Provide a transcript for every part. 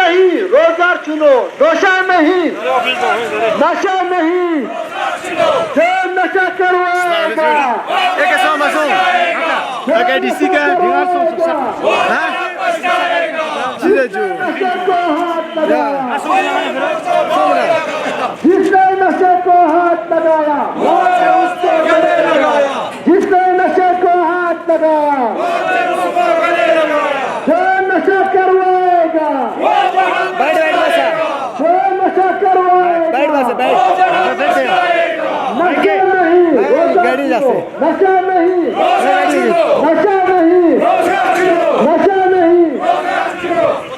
नहीं रोजगार चुनो, नशा नहीं, नशा नहीं, जो नशा करवाएगा डीसी का जिसने नशे को हाथ लगाया, जिसने नशे को हाथ लगाया, जो नशा करवाएगा, जो नशा करवाएगा, नशा नहीं, नशा नहीं, नशा नहीं, नशा नहीं,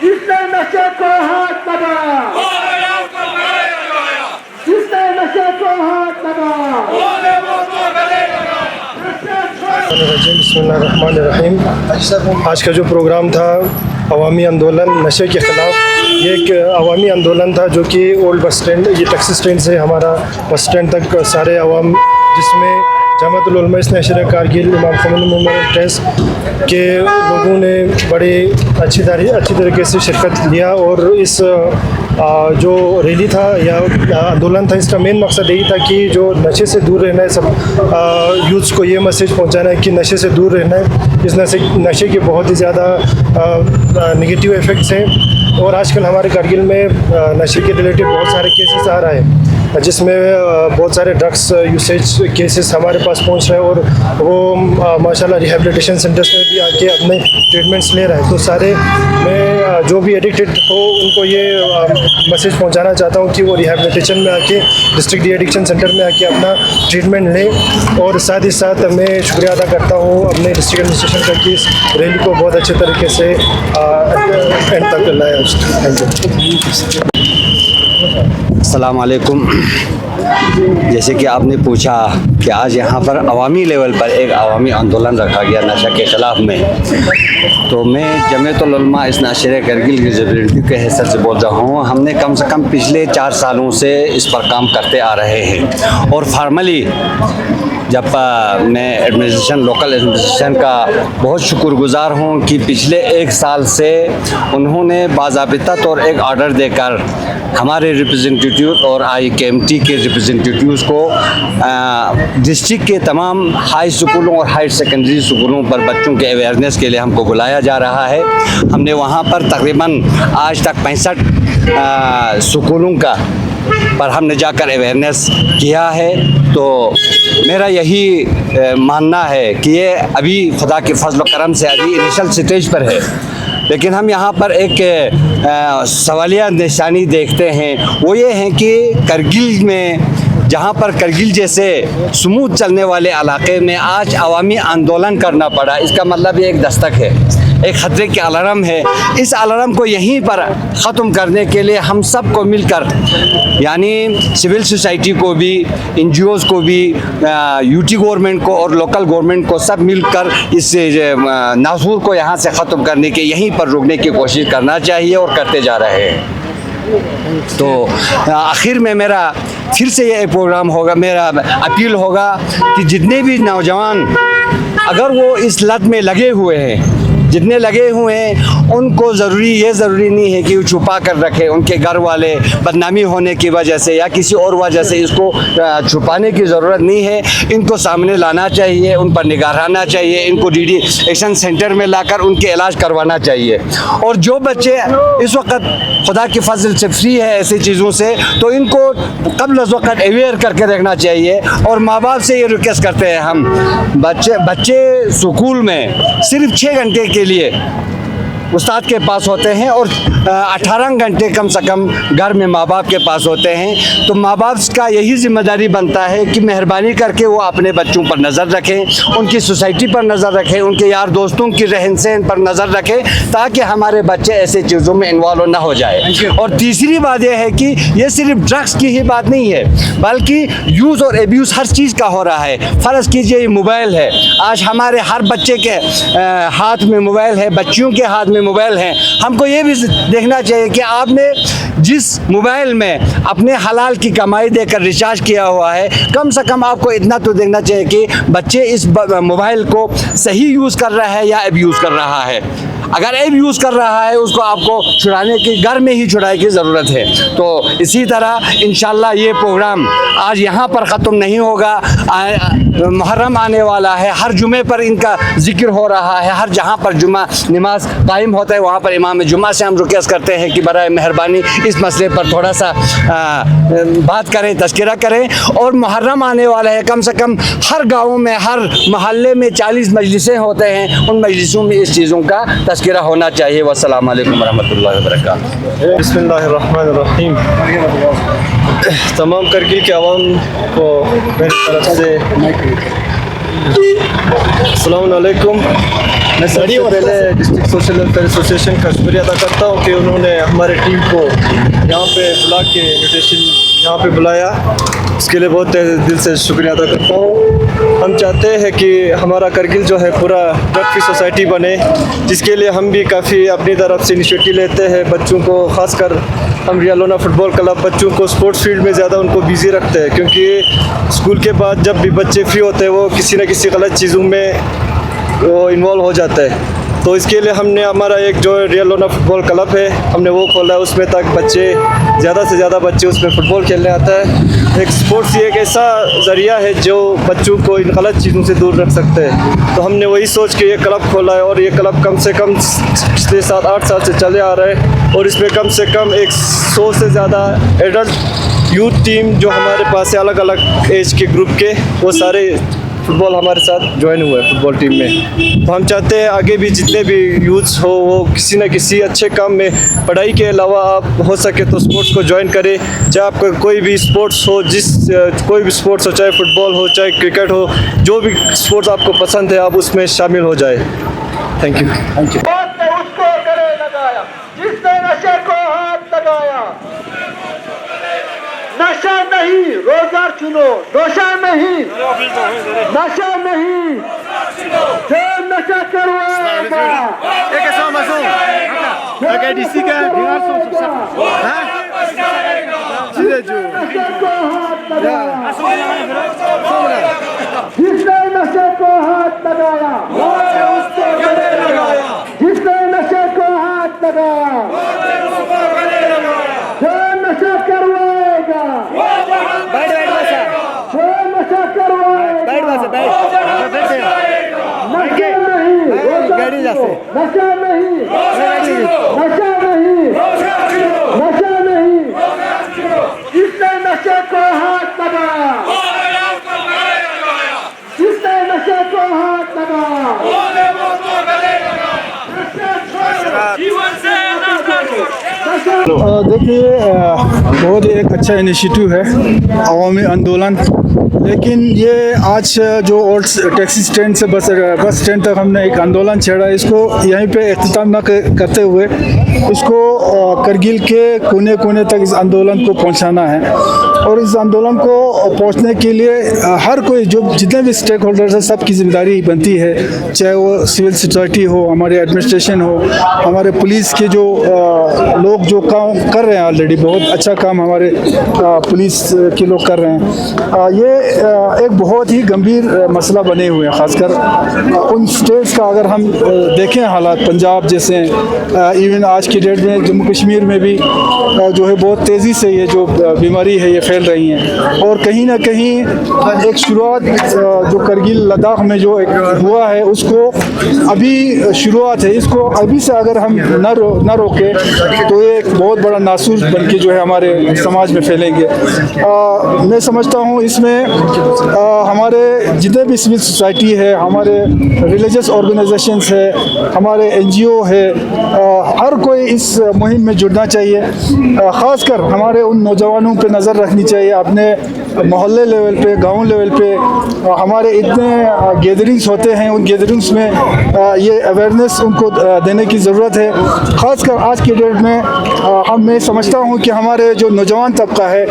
जिसने नशे को हाथ लगाया, जिसने नशे को हाथ लगाया। बिस्मिल्लाहिर्रहमानिर्रहीम। आज का जो प्रोग्राम था अवामी आंदोलन नशे के ख़िलाफ़, ये एक अवामी आंदोलन था जो कि ओल्ड बस स्टैंड, ये टैक्सी स्टैंड से हमारा बस स्टैंड तक सारे अवाम, जिसमें जमाअतुल उलमा इस्ना अशरा कारगिल, इमाम खोमेनी मेमोरियल ट्रस्ट के लोगों ने बड़े अच्छी तरीके से शिरकत लिया। और इस जो रैली था या आंदोलन था, इसका मेन मकसद यही था कि जो नशे से दूर रहना है, सब यूथ्स को ये मैसेज पहुंचाना है कि नशे से दूर रहना है। इस नशे के बहुत ही ज़्यादा नेगेटिव इफ़ेक्ट्स हैं और आजकल हमारे कारगिल में नशे के रिलेटेड बहुत सारे केसेस आ रहा है, जिसमें बहुत सारे ड्रग्स यूसेज केसेस हमारे पास पहुंच रहे हैं और वो माशाल्लाह रिहैबिलिटेशन सेंटर्स में भी आके अपने ट्रीटमेंट्स ले रहे हैं। तो सारे मैं जो भी एडिक्टेड हो उनको ये मैसेज पहुंचाना चाहता हूं कि वो रिहैबिलिटेशन में आके डिस्ट्रिक्ट डी एडिक्शन सेंटर में आके अपना ट्रीटमेंट लें। और साथ ही साथ मैं शुक्रिया अदा करता हूँ अपने डिस्ट्रिक्ट एडमिनिस्ट्रेशन का कि इस रैली को बहुत अच्छे तरीके से एंड तक लाया। Thank you. अस्सलाम वालेकुम। जैसे कि आपने पूछा कि आज यहाँ पर अवामी लेवल पर एक अवामी आंदोलन रखा गया नशा के ख़िलाफ़ में, तो मैं जमाअतुल उलमा इस्ना अशरा कारगिल की रिप्रेजेंटेटिव के हैसियत से बोल रहा हूँ। हमने कम से कम पिछले 4 सालों से इस पर काम करते आ रहे हैं और फार्मली जब मैं एडमिनिस्ट्रेशन, लोकल एडमिनिस्ट्रेशन का बहुत शुक्रगुजार हूँ कि पिछले 1 साल से उन्होंने बाज़ाबिता तौर एक ऑर्डर देकर हमारे रिप्रेजेंटेटिव और IKMT के रिप्रेजेंटेटिव्स को डिस्ट्रिक्ट के तमाम हाई स्कूलों और हायर सेकेंडरी स्कूलों पर बच्चों के अवेयरनेस के लिए हमको बुलाया जा रहा है। हमने वहाँ पर तकरीबन आज तक 65 स्कूलों का पर हमने जाकर अवेयरनेस किया है। तो मेरा यही मानना है कि ये अभी खुदा के फजल व करम से अभी इनिशियल स्टेज पर है, लेकिन हम यहाँ पर एक सवालिया निशानी देखते हैं। वो ये हैं कि करगिल में, जहाँ पर करगिल जैसे स्मूथ चलने वाले इलाके में आज अवामी आंदोलन करना पड़ा, इसका मतलब ये एक दस्तक है, एक ख़तरे के अलार्म है। इस अलार्म को यहीं पर ख़त्म करने के लिए हम सब को मिलकर, यानी सिविल सोसाइटी को भी, NGOs को भी, UT गवर्नमेंट को और लोकल गवर्नमेंट को सब मिलकर इस नासूर को यहाँ से ख़त्म करने के, यहीं पर रोकने की कोशिश करना चाहिए और करते जा रहे हैं। तो आखिर में मेरा फिर से ये प्रोग्राम होगा, मेरा अपील होगा कि जितने भी नौजवान अगर वो इस लत में लगे हुए हैं, जितने लगे हुए हैं, उनको ज़रूरी नहीं है कि वो छुपा कर रखें। उनके घर वाले बदनामी होने की वजह से या किसी और वजह से इसको छुपाने की ज़रूरत नहीं है। इनको सामने लाना चाहिए, उन पर निगराना चाहिए, इनको DD एक्शन सेंटर में लाकर उनके इलाज करवाना चाहिए। और जो बच्चे इस वक्त खुदा के फजल से फ्री है ऐसी चीज़ों से, तो इनको कबल वक्त अवेयर करके रखना चाहिए। और माँ बाप से ये रिक्वेस्ट करते हैं हम, बच्चे स्कूल में सिर्फ 6 घंटे के लिए उस्ताद के पास होते हैं और 18 घंटे कम से कम घर में माँ बाप के पास होते हैं। तो माँ बाप का यही जिम्मेदारी बनता है कि मेहरबानी करके वो अपने बच्चों पर नज़र रखें, उनकी सोसाइटी पर नज़र रखें, उनके यार दोस्तों की रहन सहन पर नज़र रखें, ताकि हमारे बच्चे ऐसे चीज़ों में इन्वॉल्व ना हो जाए। और तीसरी बात यह है कि ये सिर्फ ड्रग्स की ही बात नहीं है, बल्कि यूज़ और एब्यूज़ हर चीज़ का हो रहा है। फ़र्ज़ कीजिए ये मोबाइल है, आज हमारे हर बच्चे के हाथ में मोबाइल है, बच्चियों के हाथ में मोबाइल है। हमको ये भी देखना चाहिए कि आपने जिस मोबाइल में अपने हलाल की कमाई देकर रिचार्ज किया हुआ है, कम से कम आपको इतना तो देखना चाहिए कि बच्चे इस मोबाइल को सही यूज़ कर रहा है या अब्यूज़ कर रहा है। अगर ऐप यूज़ कर रहा है उसको आपको छुड़ाने की, घर में ही छुड़ाने की ज़रूरत है। तो इसी तरह इंशाल्लाह ये प्रोग्राम आज यहाँ पर ख़त्म नहीं होगा। मुहर्रम आने वाला है, हर जुमे पर इनका जिक्र हो रहा है, हर जहाँ पर जुमा नमाज कायम होता है वहाँ पर इमाम जुमा से हम रिक्वेस्ट करते हैं कि बराए मेहरबानी इस मसले पर थोड़ा सा बात करें, तज़किरा करें। और मुहर्रम आने वाला है, कम से कम हर गाँव में, हर मोहल्ले में 40 मजलिसें होते हैं, उन मजलिसों में इस चीज़ों का तज़किरा होना चाहिए। वस्सलामु अलैकुम वरहमतुल्लाहि वबरकातुहू। बिस्मिल्लाहिर्रहमानिर्रहीम। तमाम करगिल के आवाम को मेरी तरफ से अस्सलाम वालेकुम। मैं सबसे पहले डिस्ट्रिक्ट सोशल वेलफेयर एसोसिएशन का शुक्रिया अदा करता हूँ कि उन्होंने हमारे टीम को यहाँ पे बुला के इन्विटेशन यहाँ पे बुलाया, इसके लिए बहुत दिल से शुक्रिया अदा करता हूँ। हम चाहते हैं कि हमारा करगिल जो है पूरा ड्रग फ्री सोसाइटी बने, जिसके लिए हम भी काफ़ी अपनी तरफ से इनिशिएटिव लेते हैं। बच्चों को खासकर हम रियालोना फुटबॉल क्लब बच्चों को स्पोर्ट्स फील्ड में ज़्यादा उनको बिज़ी रखते हैं, क्योंकि स्कूल के बाद जब भी बच्चे फ्री होते हैं वो किसी न किसी गलत चीज़ों में वो इन्वॉल्व हो जाता है। तो इसके लिए हमने हमारा एक जो रियालोना फुटबॉल क्लब है हमने वो खोला है, उसमें तक बच्चे ज़्यादा से ज़्यादा बच्चे उसमें फ़ुटबॉल खेलने आता है। एक स्पोर्ट्स एक ऐसा ज़रिया है जो बच्चों को इन गलत चीज़ों से दूर रख सकते हैं। तो हमने वही सोच के ये क्लब खोला है और ये क्लब कम से कम पिछले 7-8 साल से चले आ रहा है और इसमें कम से कम 100 से ज़्यादा एडल्ट यूथ टीम जो हमारे पास है अलग अलग एज के ग्रुप के, वो सारे फुटबॉल हमारे साथ ज्वाइन हुआ है फुटबॉल टीम में। तो हम चाहते हैं आगे भी जितने भी यूथ्स हो वो किसी न किसी अच्छे काम में, पढ़ाई के अलावा आप हो सके तो स्पोर्ट्स को ज्वाइन करें। चाहे आपका कोई भी स्पोर्ट्स हो, कोई भी स्पोर्ट्स हो, चाहे फुटबॉल हो, चाहे क्रिकेट हो, जो भी स्पोर्ट्स आपको पसंद है आप उसमें शामिल हो जाए। Thank you. मौत ने उसको गले लगाया जिसने नशे को हाथ लगाया। नशा नहीं रोजा चुनो, नशा नहीं, नशा नहीं, जो नशा करवाएगा जिसने नशे को हाथ लगाया, जिसने नशे को हाथ लगाया, जो नशा करवाएगा, जो नशा करवाएगा, नशा नहीं, नशा नहीं, नशा नहीं, नशा नहीं, जिसने नशे को हाथ लगाया, जिसने नशे को हाथ लगाया, देखिए बहुत ही एक अच्छा इनिशिएटिव है अवामी आंदोलन, लेकिन ये आज जो ओल्ड टैक्सी स्टैंड से बस स्टैंड तक हमने एक आंदोलन छेड़ा, इसको यहीं पे इख्तिताम न करते हुए इसको करगिल के कोने कोने तक इस आंदोलन को पहुंचाना है। और इस आंदोलन को पहुंचने के लिए हर कोई जो जितने भी स्टेक होल्डर्स हैं सबकी जिम्मेदारी बनती है, चाहे वो सिविल सोसाइटी हो, हमारे एडमिनिस्ट्रेशन हो, हमारे पुलिस के जो लोग जो काम कर रहे हैं ऑलरेडी बहुत अच्छा काम हमारे पुलिस के लोग कर रहे हैं। ये एक बहुत ही गंभीर मसला बने हुए हैं, ख़ासकर उन स्टेट्स का अगर हम देखें हालात, पंजाब जैसे इवन आज की डेट में जम्मू कश्मीर में भी जो है बहुत तेज़ी से ये जो बीमारी है ये फैल रही हैं। और कहीं ना कहीं एक शुरुआत जो करगिल लद्दाख में जो एक हुआ है उसको अभी शुरुआत है, इसको अभी से अगर हम न रोके तो ये एक बहुत बड़ा नासूर बन के जो है हमारे समाज में फैलेंगे। मैं समझता हूँ इसमें हमारे जितने भी सिविल सोसाइटी है, हमारे रिलीजियस ऑर्गेनाइजेशंस है, हमारे NGO है, हर कोई इस मुहिम में जुड़ना चाहिए। ख़ासकर हमारे उन नौजवानों पे नज़र रखनी चाहिए, अपने मोहल्ले लेवल पे, गांव लेवल पे हमारे इतने गैदरिंग्स होते हैं, उन गैदरिंग्स में ये अवेयरनेस उनको देने की ज़रूरत है। ख़ासकर आज के डेट में मैं समझता हूँ कि हमारे जो नौजवान तबका है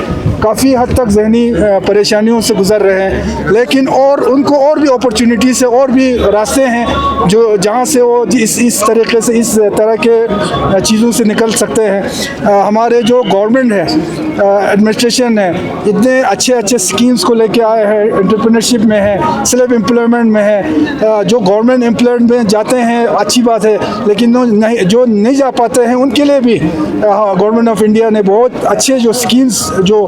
काफ़ी हद तक जहनी परेशानियों से गुजर रहे हैं, लेकिन और उनको और भी अपॉर्चुनिटी से और भी रास्ते हैं जो जहाँ से वो इस तरीके से इस तरह के चीज़ों से निकल सकते हैं। हमारे जो गवर्नमेंट है, एडमिनिस्ट्रेशन है, इतने अच्छे अच्छे स्कीम्स को लेके आए हैं, एंटरप्रेन्योरशिप में है, सेल्फ एम्प्लॉयमेंट में है। जो गवर्नमेंट एम्प्लॉयमेंट में जाते हैं अच्छी बात है, लेकिन जो नहीं जा पाते हैं उनके लिए भी गवर्नमेंट ऑफ इंडिया ने बहुत अच्छे जो स्कीम्स जो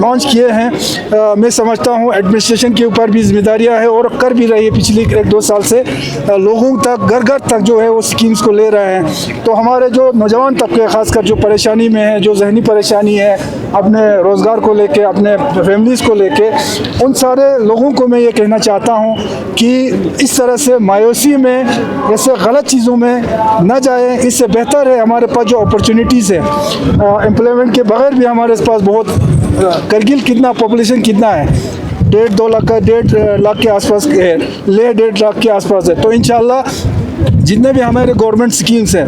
लॉन्च किए हैं। मैं समझता हूँ एडमिनिस्ट्रेशन के ऊपर भी जिम्मेदारियाँ है और कर भी रही है पिछले 1-2 साल से, लोगों तक घर घर तक जो है वो स्कीम्स को ले रहे हैं। तो हमारे जो नौजवान तबके खासकर जो परेशानी में है, जो जहनी परेशानी है अपने रोज़गार को लेके, अपने फैमिलीज़ को लेके, उन सारे लोगों को मैं ये कहना चाहता हूँ कि इस तरह से मायूसी में, ऐसे गलत चीज़ों में न जाए। इससे बेहतर है हमारे पास जो अपॉर्चुनिटीज़ है एम्प्लॉयमेंट के बगैर भी हमारे पास बहुत, करगिल कितना पॉपुलेशन कितना है, 1.5-2 लाख का 1.5 लाख के आसपास है, ले 1.5 लाख के आसपास है। तो इंशाल्लाह जितने भी हमारे गवर्नमेंट स्कीम्स हैं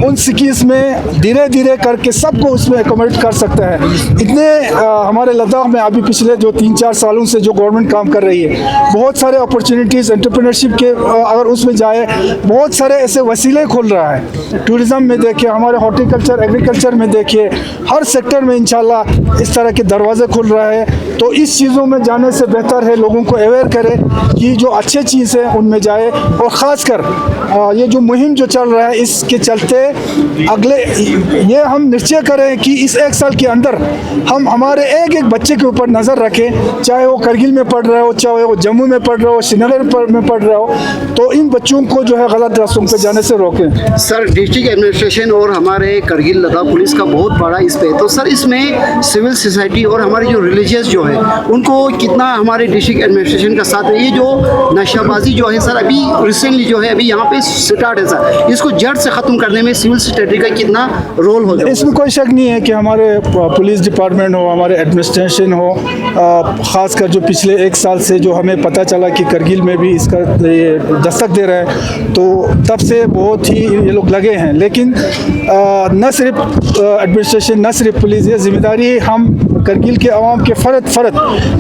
उन स्कीम्स में धीरे धीरे करके सबको उसमें एकोमोडेट कर सकता है। इतने हमारे लद्दाख में अभी पिछले जो 3-4 सालों से जो गवर्नमेंट काम कर रही है, बहुत सारे अपॉर्चुनिटीज़ एंटरप्रेन्योरशिप के अगर उसमें जाए, बहुत सारे ऐसे वसीले खोल रहा है। टूरिज़म में देखिए, हमारे हॉर्टिकल्चर एग्रीकल्चर में देखिए, हर सेक्टर में इंशाल्लाह इस तरह के दरवाजे खुल रहा है। तो इस चीज़ों में जाने से बेहतर है लोगों को अवेयर करें कि जो अच्छे चीज़ है उनमें जाए। और ख़ासकर ये जो मुहिम जो चल रहा है, इसके चलते अगले ये हम निश्चय करें कि इस 1 साल के अंदर हम हमारे एक एक बच्चे के ऊपर नज़र रखें, चाहे वो करगिल में पढ़ रहा हो, चाहे वो जम्मू में पढ़ रहा हो, श्रीनगर में पढ़ रहा हो, तो इन बच्चों को जो है गलत रास्तों पर जाने से रोकें। सर, डिस्ट्रिक्ट एडमिनिस्ट्रेशन और हमारे करगिल लद्दाख पुलिस का बहुत बड़ा इस पे, तो सर इसमें सिविल सोसाइटी और हमारे जो रिलीजियस जो है उनको कितना हमारे डिस्ट्रिक्ट एडमिनिस्ट्रेशन का साथ है? ये जो नशाबाजी जो है सर, अभी रिसेंटली जो है अभी यहाँ पे स्टार्ट है सर, इसको जड़ से ख़त्म करने में सिविल सोसाइटी का कितना रोल होगा? इसमें कोई शक नहीं है कि हमारे पुलिस डिपार्टमेंट हो, हमारे एडमिनिस्ट्रेशन हो, ख़ासकर जो पिछले 1 साल से जो हमें पता चला कि करगिल में भी इसका ये दस्तक दे रहा है, तो तब से बहुत ही ये लोग लगे हैं। लेकिन न सिर्फ एडमिनिस्ट्रेशन, न सिर्फ पुलिस, ये जिम्मेदारी हम करगिल के अवाम के फ़र्द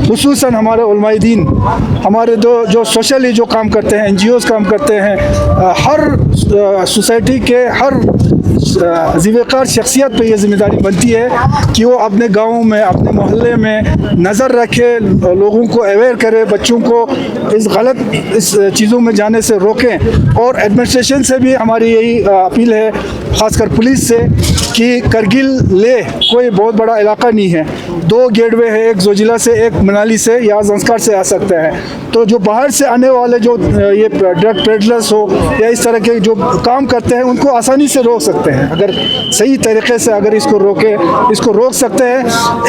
खुसूसन हमारे उलमाए दीन, हमारे जो सोशली जो काम करते हैं, NGOs काम करते हैं, हर सोसाइटी के हर ज़िम्मेदार शख्सियत पे ये ज़िम्मेदारी बनती है कि वो अपने गाँव में, अपने मोहल्ले में नज़र रखे, लोगों को अवेयर करे, बच्चों को इस चीज़ों में जाने से रोकें। और एडमिनिस्ट्रेशन से भी हमारी यही अपील है, ख़ासकर पुलिस से, कि करगिल ले कोई बहुत बड़ा इलाका नहीं है, 2 गेटवे है, एक जोजिला से, एक मनाली से या ज़ंस्कार से आ सकता है। तो जो बाहर से आने वाले जो ये ड्रग पेडलर्स हो या इस तरह के जो काम करते हैं, उनको आसानी से रोक सकते हैं अगर सही तरीके से अगर इसको रोक सकते हैं।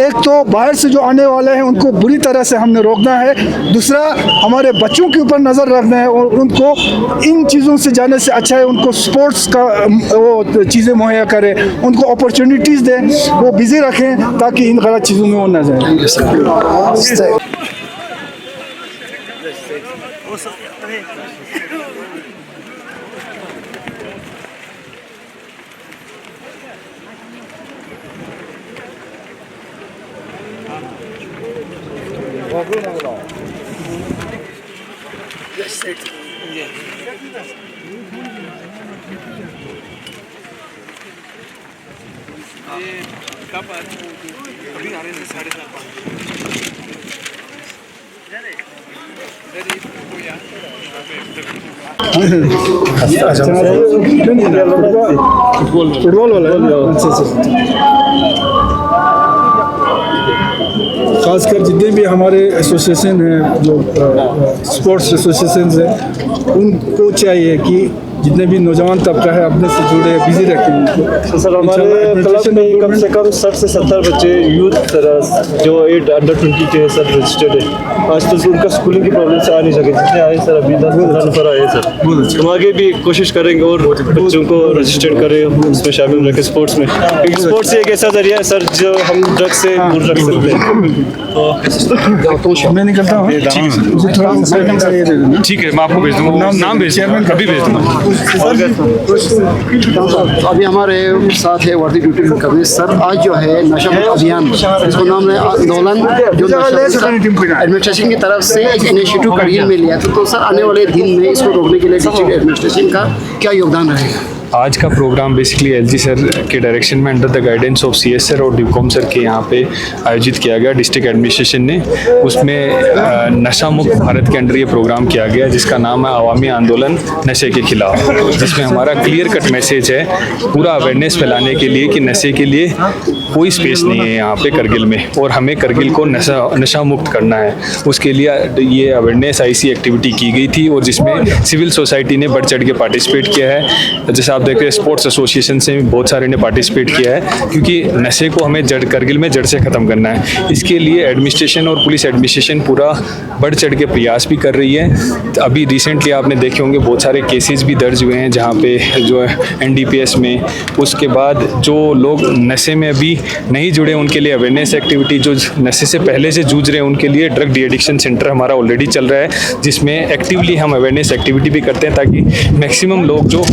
एक तो बाहर से जो आने वाले हैं उनको बुरी तरह से हमने रोकना है, दूसरा हमारे बच्चों के ऊपर नज़र रखना है और उनको इन चीज़ों से जाने से अच्छा है उनको स्पोर्ट्स का वो चीज़ें मुहैया करें, उनको अपॉर्चुनिटीज़ दें, वो बिज़ी रखें ताकि इन गलत चीज़ों में वो न जाए। अभी आ रहे हैं 4:30 फुटबॉल वाला खासकर जितने भी हमारे एसोसिएशन हैं, जो स्पोर्ट्स एसोसिएशन हैं, उनको चाहिए कि जितने भी नौजवान तबका है अपने से जुड़े, बिजी रखें। तो सर हमारे क्लब में कम से कम 60 से 70 बच्चे यूथ जो 8 अंडर 20 के सर रजिस्टर्ड है। आज तो उनका स्कूलिंग की प्रॉब्लम से आ नहीं सके, जितने आए सर अभी 10-15 नफर आए सर। हम आगे भी कोशिश करेंगे और बच्चों को रजिस्टर्ड करें, उसमें शामिल रखें स्पोर्ट्स में, क्योंकि स्पोर्ट्स एक ऐसा जरिया है सर जो हम ड्रग्स से दूर रख सकते हैं। मैं निकलता हूँ, ठीक है, मैं आपको भेज दूँगा, नाम भेज दूँगा, अभी भेज दूँगा। तो अभी हमारे साथ है वर्दी ड्यूटी करने सर। आज जो है नशा मुक्त अभियान, इसको नाम है आंदोलन, जो एडमिनिस्ट्रेशन की तरफ से एक इनिशिएटिव करगिल में लिया था। तो सर आने वाले दिन में इसको रोकने के लिए डिस्ट्रिक्ट एडमिनिस्ट्रेशन का क्या योगदान रहेगा? आज का प्रोग्राम बेसिकली एलजी सर के डायरेक्शन में under the guidance of CS sir और ड्यूकॉम सर के यहाँ पे आयोजित किया गया डिस्ट्रिक्ट एडमिनिस्ट्रेशन ने। उसमें नशा मुक्त भारत के अंडर ये प्रोग्राम किया गया जिसका नाम है अवामी आंदोलन नशे के खिलाफ, जिसमें हमारा क्लियर कट मैसेज है पूरा अवेयरनेस फैलाने के लिए कि नशे के लिए कोई स्पेस नहीं है यहाँ पे करगिल में, और हमें करगिल को नशा मुक्त करना है। उसके लिए ये अवेयरनेस ऐसी एक्टिविटी की गई थी और जिसमें सिविल सोसाइटी ने बढ़ चढ़ के पार्टिसिपेट किया है। जैसे आप देख रहे हैं स्पोर्ट्स एसोसिएशन से भी बहुत सारे ने पार्टिसिपेट किया है, क्योंकि नशे को हमें करगिल में जड़ से ख़त्म करना है। इसके लिए एडमिनिस्ट्रेशन और पुलिस एडमिनिस्ट्रेशन पूरा बढ़ चढ़ के प्रयास भी कर रही है। अभी रिसेंटली आपने देखे होंगे बहुत सारे केसेस भी दर्ज हुए हैं जहाँ पे जो है एनडीपीएस में। उसके बाद जो लोग नशे में अभी नहीं जुड़े उनके लिए अवेयरनेस एक्टिविटी, जो नशे से पहले से जूझ रहे हैं उनके लिए ड्रग डी एडिक्शन सेंटर हमारा ऑलरेडी चल रहा है, जिसमें एक्टिवली हम अवेयरनेस एक्टिविटी भी करते हैं ताकि मैक्सिमम लोग जो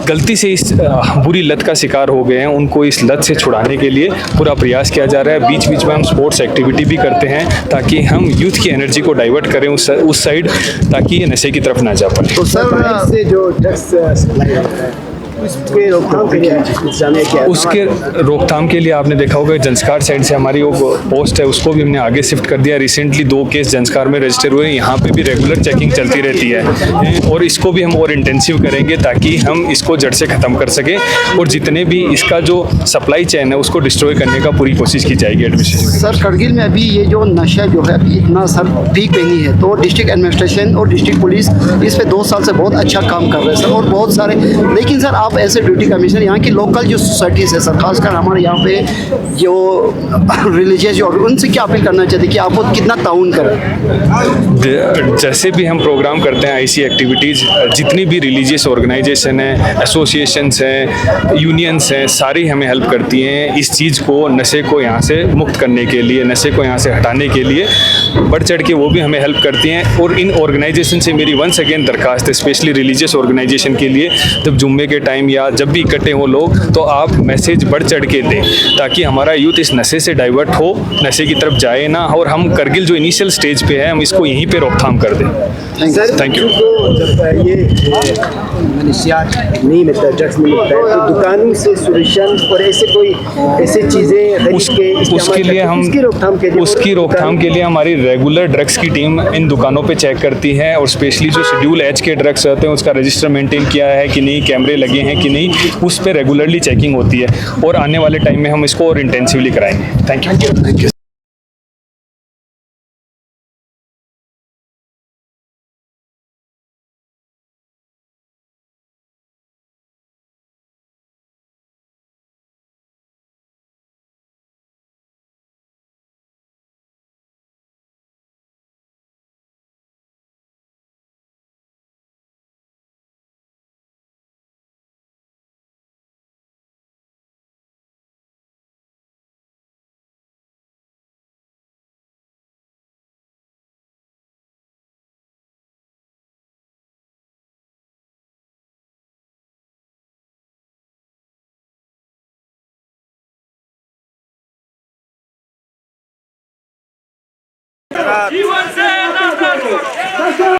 गलती से इस बुरी लत का शिकार हो गए हैं उनको इस लत से छुड़ाने के लिए पूरा प्रयास किया जा रहा है। बीच बीच में हम स्पोर्ट्स एक्टिविटी भी करते हैं ताकि हम यूथ की एनर्जी को डाइवर्ट करें उस साइड, ताकि ये नशे की तरफ ना जा पाए। तो सर से जो ड्रग्स सप्लाई होता है उसके रोकथाम के लिए उसके रोकथाम के लिए आपने देखा होगा जंस्कार साइड से हमारी वो पोस्ट है उसको भी हमने आगे शिफ्ट कर दिया। रिसेंटली 2 केस जंस्कार में रजिस्टर हुए, यहाँ पे भी रेगुलर चेकिंग चलती रहती है और इसको भी हम और इंटेंसिव करेंगे ताकि हम इसको जड़ से ख़त्म कर सकें, और जितने भी इसका जो सप्लाई चेन है उसको डिस्ट्रॉय करने का पूरी कोशिश की जाएगी एडमिनिस्ट्रेशन। सर करगिल में अभी ये जो नशा जो है अभी इतना सर पीक पे नहीं है, तो डिस्ट्रिक्ट एडमिनिस्ट्रेशन और डिस्ट्रिक्ट पुलिस इस पे 2 साल से बहुत अच्छा काम कर रहे हैं सर, और बहुत सारे। लेकिन सर आप ऐसे ड्यूटी कमिश्नर यहाँ की लोकल जो सोसाइटीज़ है सर, खासकर हमारे यहाँ पे जो रिलीजियस और उनसे क्या अपील करना चाहते हैं कि आप कितना ताउन करें? जैसे भी हम प्रोग्राम करते हैं ऐसी एक्टिविटीज़, जितनी भी रिलीजियस ऑर्गेनाइजेशन है, एसोसिएशंस हैं, यूनियंस हैं, सारी हमें हेल्प करती हैं इस चीज़ को, नशे को यहाँ से मुक्त करने के लिए, नशे को यहाँ से हटाने के लिए बढ़ चढ़ के वो भी हमें हेल्प करती हैं। और इन ऑर्गेनाइजेशन से मेरी वंस अगेन दरखास्त है, स्पेशली रिलीजियस ऑर्गेनाइजेशन के लिए, जब जुम्मे के टाइम या जब भी इकट्ठे हो लोग तो आप मैसेज बढ़ चढ़ के दें ताकि हमारा यूथ इस नशे से डाइवर्ट हो, नशे की तरफ जाए ना, और हम करगिल जो इनिशियल स्टेज पे है हम इसको यहीं पे रोकथाम कर दें। Thank you. जब ये मनशियात नहीं मिलता, ड्रग्स नहीं मिलता है, तो दुकानों से सुरेशन और ऐसी चीज़ें उसके लिए हम उसकी रोकथाम के लिए हमारी रेगुलर ड्रग्स की टीम इन दुकानों पे चेक करती है, और स्पेशली जो शेड्यूल एच के ड्रग्स रहते हैं उसका रजिस्टर मेंटेन किया है कि नहीं, कैमरे लगे हैं कि नहीं, उस पर रेगुलरली चेकिंग होती है, और आने वाले टाइम में हम इसको और इंटेंसिवली कराएंगे। Thank you. जीवन